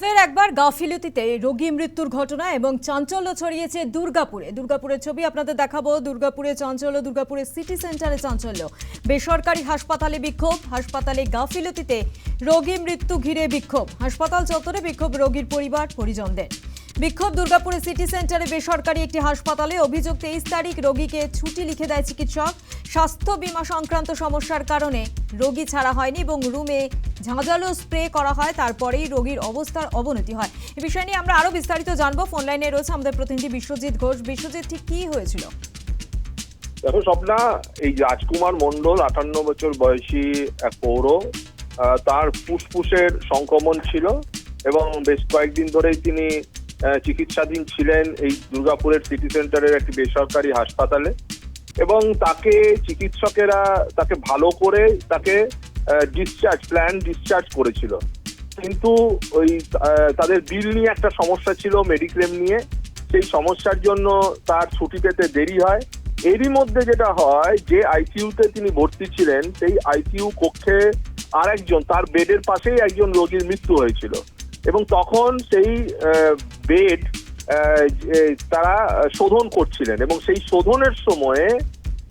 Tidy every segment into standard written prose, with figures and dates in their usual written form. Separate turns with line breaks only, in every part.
ফের একবার গাফিলতিতে রোগী মৃত্যুর ঘটনা এবং চাঞ্চল্য ছড়িয়েছে দুর্গাপুরের ছবি আপনাদের দেখাবো। দুর্গাপুরে চাঞ্চল্য, দুর্গাপুরের সিটি সেন্টারে চাঞ্চল্য। বেসরকারি হাসপাতালে বিক্ষোভ, হাসপাতালে গাফিলতিতে রোগী মৃত্যু ঘিরে বিক্ষোভ। হাসপাতাল চত্বরে বিক্ষোভ রোগীর পরিবার পরিজনদের। বিক্ষোভ দুর্গাপুরের সিটি সেন্টারে বেসরকারি একটি হাসপাতালে। অভিযোগ 23 তারিখ রোগীকে ছুটি লিখে দেয় চিকিৎসক। স্বাস্থ্য বীমা সংক্রান্ত সমস্যার কারণে রোগী ছাড়া হয়নি এবং রুমে ঝাঁঝালো স্প্রে করা হয়, তারপরেই রোগীর অবস্থার অবনতি হয়। এই বিষয় নিয়ে আমরা আরো বিস্তারিত জানবো। ফোন লাইনে রয়েছে আমাদের প্রতিনিধি বিশ্বজিৎ ঘোষ। বিশ্বজিৎ, ঠিক কি হয়েছিল?
দেখো স্বপ্না, এই রাজকুমার মন্ডল 58 বছর বয়সী এক পৌর, তার ফুসফুসের সংক্রমণ ছিল এবং বেশ কয়েকদিন ধরেই তিনি চিকিৎসাধীন ছিলেন এই দুর্গাপুরের সিটি সেন্টারের একটি বেসরকারি হাসপাতালে। এবং তাকে চিকিৎসকেরা তাকে ভালো করে তাকে প্ল্যান ডিসচার্জ করেছিল, কিন্তু ওই তাদের বিল নিয়ে একটা সমস্যা ছিল, মেডিক্লেম নিয়ে। সেই সমস্যার জন্য তার ছুটি পেতে দেরি হয়। এরই মধ্যে যেটা হয়, যে আইসিইউতে তিনি ভর্তি ছিলেন সেই আইসিইউ কক্ষে আর একজন, তার বেডের পাশেই একজন রোগীর মৃত্যু হয়েছিল এবং তখন সেই বেড তারা শোধন করছিলেন এবং সেই শোধনের সময়ে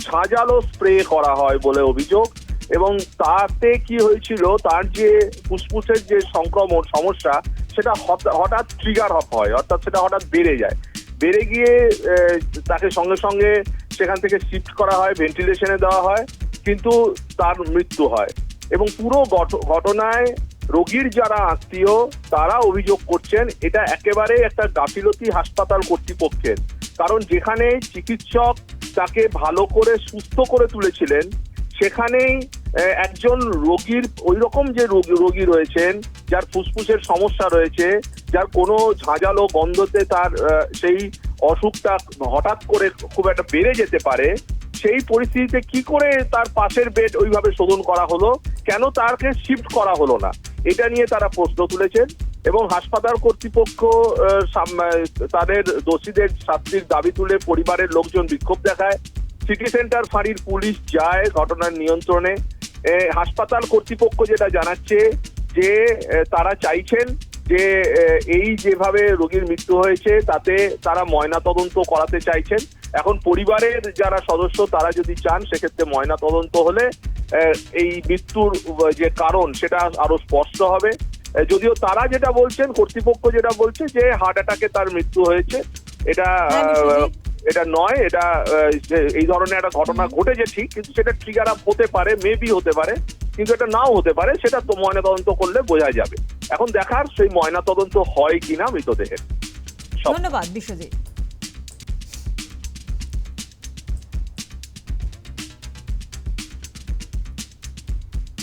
ঝাঁঝালো স্প্রে করা হয় বলে অভিযোগ। এবং তাতে কি হয়েছিল, তার যে ফুসফুসের যে সংক্রমণ সমস্যা সেটা হঠাৎ ট্রিগার হয়, অর্থাৎ সেটা হঠাৎ বেড়ে যায়। বেড়ে গিয়ে তাকে সঙ্গে সঙ্গে সেখান থেকে শিফট করা হয়, ভেন্টিলেশনে দেওয়া হয়, কিন্তু তার মৃত্যু হয়। এবং পুরো ঘটনায় রোগীর যারা আত্মীয় তারা অভিযোগ করছেন এটা একেবারে একটা গাফিলতি হাসপাতাল কর্তৃপক্ষের। কারণ যেখানে চিকিৎসক তাকে ভালো করে সুস্থ করে তুলেছিলেন, সেখানেই একজন রোগীর ওই রকম যে রোগী রয়েছেন, যার ফুসফুসের সমস্যা রয়েছে, যার কোনো ঝাঁঝালো গন্ধতে তার সেই অসুখটা হঠাৎ করে খুব একটা বেড়ে যেতে পারে, সেই পরিস্থিতিতে কি করে তার পাশের বেড ওইভাবে শোধন করা হলো, কেন তাকে শিফট করা হলো না, এটা নিয়ে তারা প্রশ্ন তুলেছেন। এবং হাসপাতাল কর্তৃপক্ষ তাদের দোষীদের শাস্তির দাবি তুলে পরিবারের লোকজন বিক্ষোভ দেখায়। সিটি সেন্টার ফাঁড়ির পুলিশ যায় ঘটনার নিয়ন্ত্রণে। হাসপাতাল কর্তৃপক্ষ যেটা জানাচ্ছে যে তারা চাইছেন যে এই যেভাবে রোগীর মৃত্যু হয়েছে তাতে তারা ময়নাতদন্ত করাতে চাইছেন। এখন পরিবারের যারা সদস্য তারা যদি চান, সেক্ষেত্রে ময়নাতদন্ত হলে এই মৃত্যুর যে কারণ সেটা আরো স্পষ্ট হবে। যদিও তারা যেটা বলছেন, কর্তৃপক্ষ যেটা বলছে যে হার্ট অ্যাটাকে তার মৃত্যু হয়েছে, এটা নয়, এটা এই ধরনের একটা ঘটনা ঘটেছে ঠিক, কিন্তু সেটা ট্রিগার আপ হতে পারে, মেবি হতে পারে, কিন্তু এটা নাও হতে পারে। সেটা তো ময়নাতদন্ত করলে বোঝা যাবে। এখন দেখার সেই ময়নাতদন্ত হয় কিনা মৃতদেহের।
ধন্যবাদ বিশ্বজিৎ।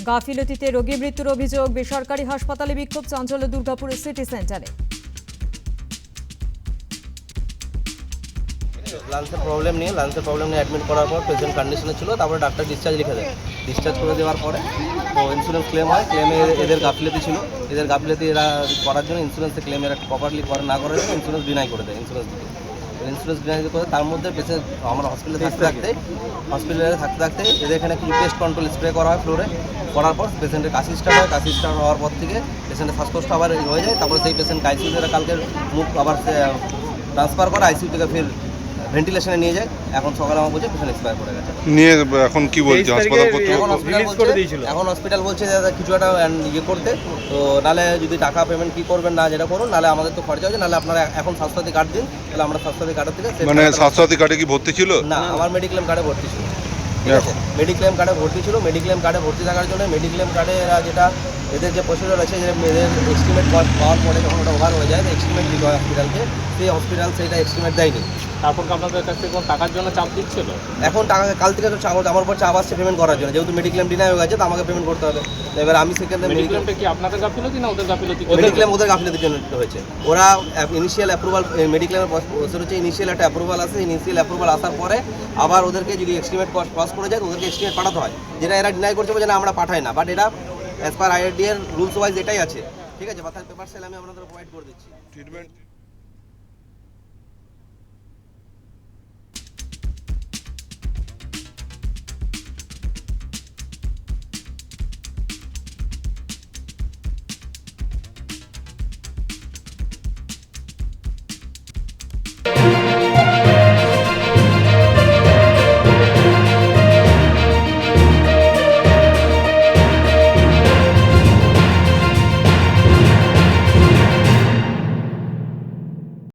গাফিলতিতে রোগী মৃত্যুর অভিযোগ, বেসরকারি হাসপাতালে বিক্ষোভ, চাঞ্চল্য দুর্গাপুরের সিটি সেন্টারে।
লাঞ্চের প্রবলেম নিয়ে অ্যাডমিট করার পর পেশেন্ট কন্ডিশনে ছিল, তারপরে ডাক্তার ডিসচার্জ লিখে দেয়। ডিসচার্জ করে দেওয়ার পরে তো ইন্স্যুরেন্স ক্লেম হয়। ক্লেমে এদের গাফিলতি ছিল, এদের গাফিলতি এরা করার জন্য ইন্স্যুরেন্সে ক্লেম এরা প্রপারলি না করার জন্য ইন্স্যুরেন্স ডিনাই করে দেয়। ইন্স্যুরেন্স ডিনাই করে তার মধ্যে পেশেন্ট আমরা হসপিটালে থাকতে থাকতে এদের এখানে কিছু পেস্ট কন্ট্রোল স্প্রে করা হয় ফ্লোরে। করার পর পেশেন্টের কাশি স্টার্ট হয়। কাশি স্টার্ট হওয়ার পর থেকে পেশেন্টের শ্বাসকষ্ট আবার হয়ে যায়। তারপরে সেই পেশেন্টকে আইসিইউ থেকে কালকে মুখ আবার ট্রান্সফার করে, আইসিইউ থেকে ফির ভেন্টিলেশনে নিয়ে যায়। এখন সকালে আমার বলছে পেশেন্ট এক্সপায়ার করে গেছে।
নিয়ে এখন কি বলছে হাসপাতাল
এখন হসপিটাল বলছে যে কিছু একটা ইয়ে করতে, তো নালে যদি টাকা পেমেন্ট কি করবেন না যেটা করুন, নালে আমাদের তো খরচা হচ্ছে, নালে আপনারা এখন স্বাস্থ্যসাথী কার্ড দিন, তাহলে আমরা স্বাস্থ্যসাথী কার্ডের থেকে।
মানে স্বাস্থ্যসাথী কার্ডে কি ভর্তি ছিল?
না, আমার মেডিক্লেম কার্ডে ভর্তি ছিল। ঠিক আছে, মেডিক্লেম কার্ডে ভর্তি থাকার জন্য মেডিক্লেম কার্ডে এরা যেটা এদের যে প্রসিডিওর আছে, যে এদের এস্টিমেট পাওয়ার পরে যখন ওটা ওভার হয়ে যায়, এস্টিমেট দিতে হয় হসপিটালকে, সেই হসপিটাল সেইটা এস্টিমেট দেয়নি।
তারপর আপনাদের কাছ থেকে টাকার জন্য চাপ দিচ্ছিল।
এখন টাকা কাল থেকে তো আমার উপর চাপ আসছে পেমেন্ট করার জন্য, যেহেতু মেডিক্লেম ডিনাই হয়ে গেছে তো আমাকে পেমেন্ট করতে হবে। এবার আমি সেখানে
মেডিক্লেমটা কি আপনাদের গাফিলতি না ওদের গাফিলতি?
মেডিক্লেম ওদের গাফিলতির জন্য হয়েছে। ওরা ইনিশিয়াল অ্যাপ্রুভাল, মেডিক্লেমের প্রসেস হচ্ছে ইনিশিয়াল একটা অ্যাপ্রুভাল আসে, ইনিশিয়াল অ্যাপ্রুভাল আসার পরে আবার ওদেরকে যদি এস্টিমেট ক্রস করে যায় তো ওদেরকে এস্টিমেট পাঠাতে হয়, যেটা এরা ডিনাই করছে যে না আমরা পাঠাই না। বাট এটা অ্যাজ পার আইআরডি এর রুলস ওয়াইজ এটাই আছে। ঠিক আছে, বাতার পেপার সেল আমি আপনাদের প্রোভাইড করে দিচ্ছি।
ট্রিটমেন্ট